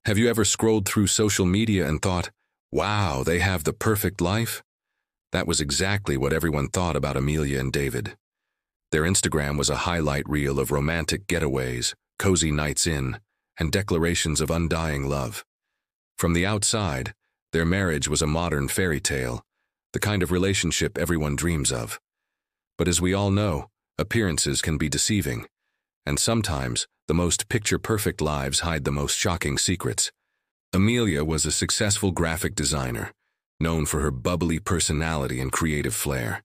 Have you ever scrolled through social media and thought, wow, they have the perfect life? That was exactly what everyone thought about Amelia and David. Their Instagram was a highlight reel of romantic getaways, cozy nights in, and declarations of undying love. From the outside, their marriage was a modern fairy tale, the kind of relationship everyone dreams of. But as we all know, appearances can be deceiving, and sometimes the most picture-perfect lives hide the most shocking secrets. Amelia was a successful graphic designer, known for her bubbly personality and creative flair.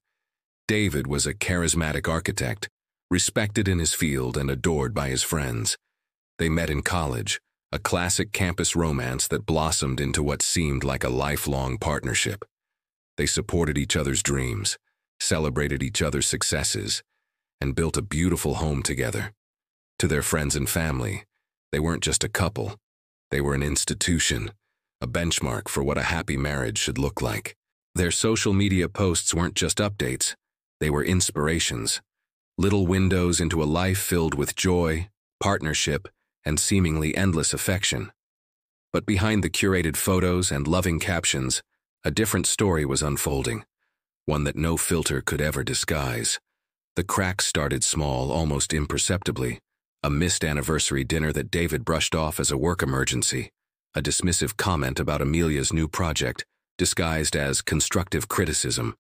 David was a charismatic architect, respected in his field and adored by his friends. They met in college, a classic campus romance that blossomed into what seemed like a lifelong partnership. They supported each other's dreams, celebrated each other's successes, and built a beautiful home together. To their friends and family, they weren't just a couple. They were an institution, a benchmark for what a happy marriage should look like. Their social media posts weren't just updates. They were inspirations, little windows into a life filled with joy, partnership, and seemingly endless affection. But behind the curated photos and loving captions, a different story was unfolding, one that no filter could ever disguise. The cracks started small, almost imperceptibly. A missed anniversary dinner that David brushed off as a work emergency, a dismissive comment about Amelia's new project, disguised as constructive criticism.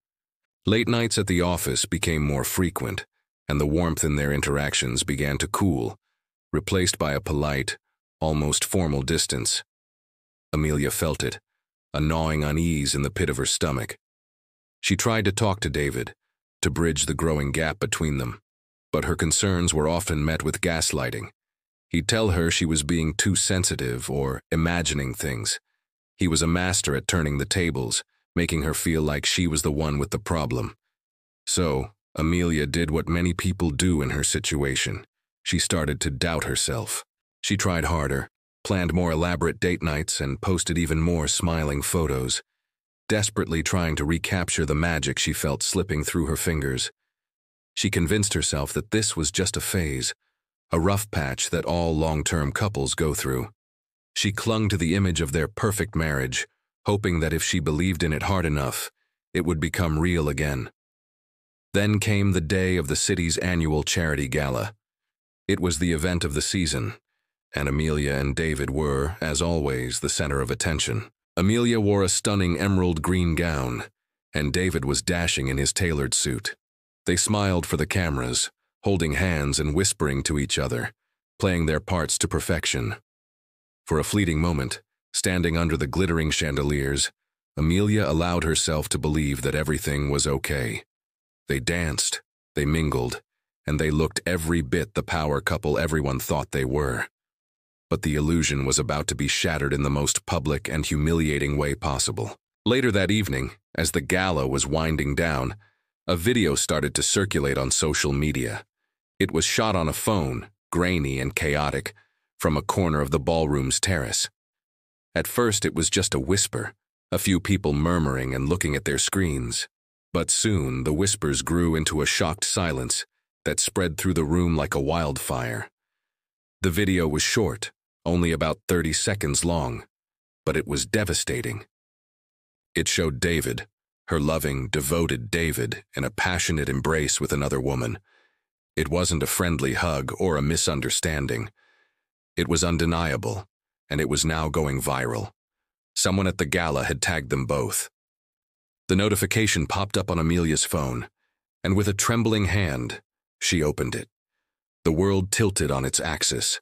Late nights at the office became more frequent, and the warmth in their interactions began to cool, replaced by a polite, almost formal distance. Amelia felt it, a gnawing unease in the pit of her stomach. She tried to talk to David, to bridge the growing gap between them, but her concerns were often met with gaslighting. He'd tell her she was being too sensitive or imagining things. He was a master at turning the tables, making her feel like she was the one with the problem. So, Amelia did what many people do in her situation. She started to doubt herself. She tried harder, planned more elaborate date nights, and posted even more smiling photos, desperately trying to recapture the magic she felt slipping through her fingers. She convinced herself that this was just a phase, a rough patch that all long-term couples go through. She clung to the image of their perfect marriage, hoping that if she believed in it hard enough, it would become real again. Then came the day of the city's annual charity gala. It was the event of the season, and Amelia and David were, as always, the center of attention. Amelia wore a stunning emerald green gown, and David was dashing in his tailored suit. They smiled for the cameras, holding hands and whispering to each other, playing their parts to perfection. For a fleeting moment, standing under the glittering chandeliers, Amelia allowed herself to believe that everything was okay. They danced, they mingled, and they looked every bit the power couple everyone thought they were. But the illusion was about to be shattered in the most public and humiliating way possible. Later that evening, as the gala was winding down, a video started to circulate on social media. It was shot on a phone, grainy and chaotic, from a corner of the ballroom's terrace. At first it was just a whisper, a few people murmuring and looking at their screens. But soon the whispers grew into a shocked silence that spread through the room like a wildfire. The video was short, only about 30 seconds long, but it was devastating. It showed David, her loving, devoted David, in a passionate embrace with another woman. It wasn't a friendly hug or a misunderstanding. It was undeniable, and it was now going viral. Someone at the gala had tagged them both. The notification popped up on Amelia's phone, and with a trembling hand, she opened it. The world tilted on its axis.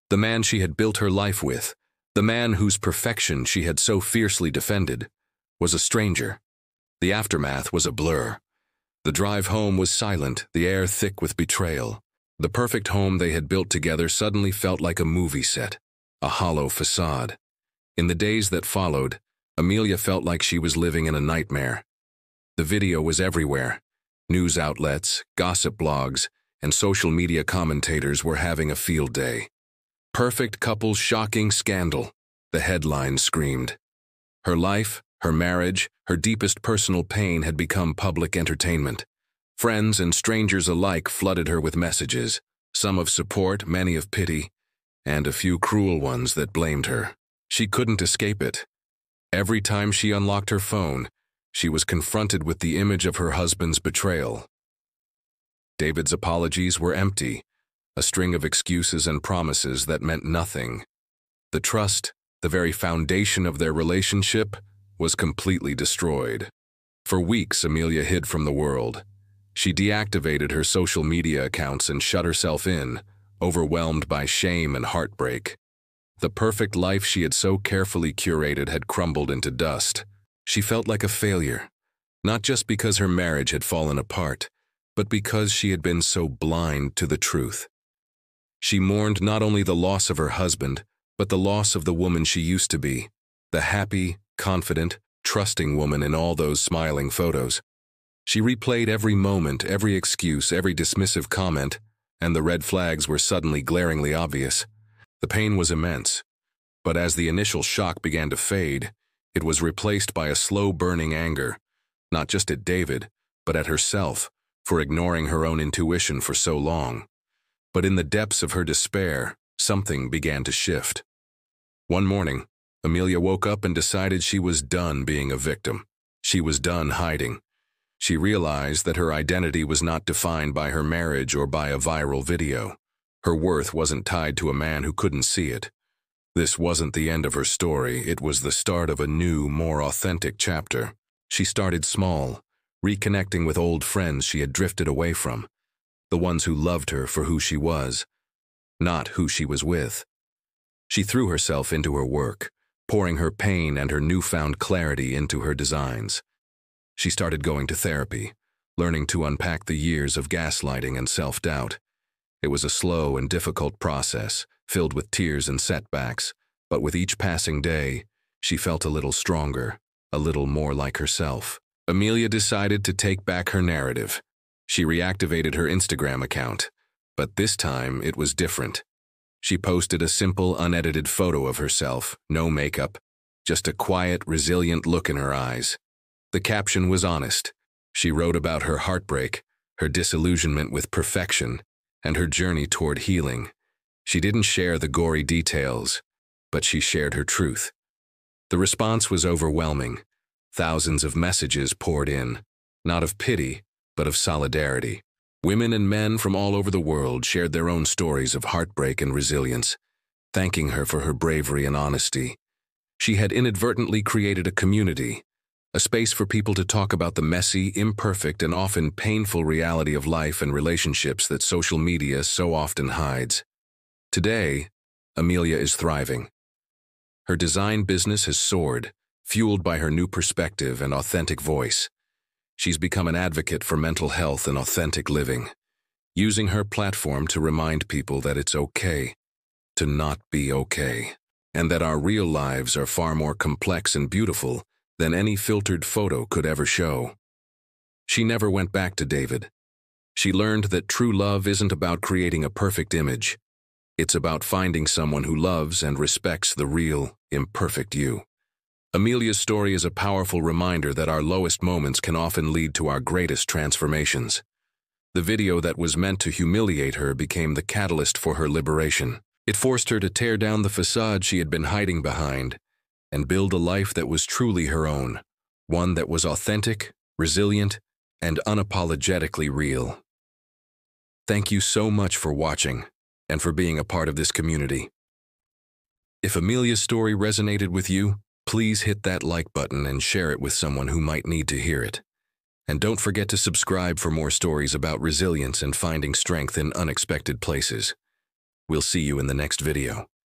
The man she had built her life with, the man whose perfection she had so fiercely defended, was a stranger. The aftermath was a blur. The drive home was silent, the air thick with betrayal. The perfect home they had built together suddenly felt like a movie set, a hollow facade. In the days that followed, Amelia felt like she was living in a nightmare. The video was everywhere. News outlets, gossip blogs, and social media commentators were having a field day. Perfect couple's shocking scandal, the headlines screamed. Her life, her marriage, her deepest personal pain had become public entertainment. Friends and strangers alike flooded her with messages, some of support, many of pity, and a few cruel ones that blamed her. She couldn't escape it. Every time she unlocked her phone, she was confronted with the image of her husband's betrayal. David's apologies were empty, a string of excuses and promises that meant nothing. The trust, the very foundation of their relationship, was completely destroyed. For weeks, Amelia hid from the world. She deactivated her social media accounts and shut herself in, overwhelmed by shame and heartbreak. The perfect life she had so carefully curated had crumbled into dust. She felt like a failure, not just because her marriage had fallen apart, but because she had been so blind to the truth. She mourned not only the loss of her husband, but the loss of the woman she used to be, the happy, confident, trusting woman in all those smiling photos. She replayed every moment, every excuse, every dismissive comment, and the red flags were suddenly glaringly obvious. The pain was immense, but as the initial shock began to fade, it was replaced by a slow-burning anger, not just at David, but at herself, for ignoring her own intuition for so long. But in the depths of her despair, something began to shift. One morning, Amelia woke up and decided she was done being a victim. She was done hiding. She realized that her identity was not defined by her marriage or by a viral video. Her worth wasn't tied to a man who couldn't see it. This wasn't the end of her story, it was the start of a new, more authentic chapter. She started small, reconnecting with old friends she had drifted away from, the ones who loved her for who she was, not who she was with. She threw herself into her work, pouring her pain and her newfound clarity into her designs. She started going to therapy, learning to unpack the years of gaslighting and self-doubt. It was a slow and difficult process, filled with tears and setbacks, but with each passing day, she felt a little stronger, a little more like herself. Amelia decided to take back her narrative. She reactivated her Instagram account, but this time it was different. She posted a simple, unedited photo of herself, no makeup, just a quiet, resilient look in her eyes. The caption was honest. She wrote about her heartbreak, her disillusionment with perfection, and her journey toward healing. She didn't share the gory details, but she shared her truth. The response was overwhelming. Thousands of messages poured in, not of pity, but of solidarity. Women and men from all over the world shared their own stories of heartbreak and resilience, thanking her for her bravery and honesty. She had inadvertently created a community, a space for people to talk about the messy, imperfect, and often painful reality of life and relationships that social media so often hides. Today, Amelia is thriving. Her design business has soared, fueled by her new perspective and authentic voice. She's become an advocate for mental health and authentic living, using her platform to remind people that it's okay to not be okay, and that our real lives are far more complex and beautiful than any filtered photo could ever show. She never went back to David. She learned that true love isn't about creating a perfect image. It's about finding someone who loves and respects the real, imperfect you. Amelia's story is a powerful reminder that our lowest moments can often lead to our greatest transformations. The video that was meant to humiliate her became the catalyst for her liberation. It forced her to tear down the facade she had been hiding behind and build a life that was truly her own, one that was authentic, resilient, and unapologetically real. Thank you so much for watching and for being a part of this community. If Amelia's story resonated with you, please hit that like button and share it with someone who might need to hear it. And don't forget to subscribe for more stories about resilience and finding strength in unexpected places. We'll see you in the next video.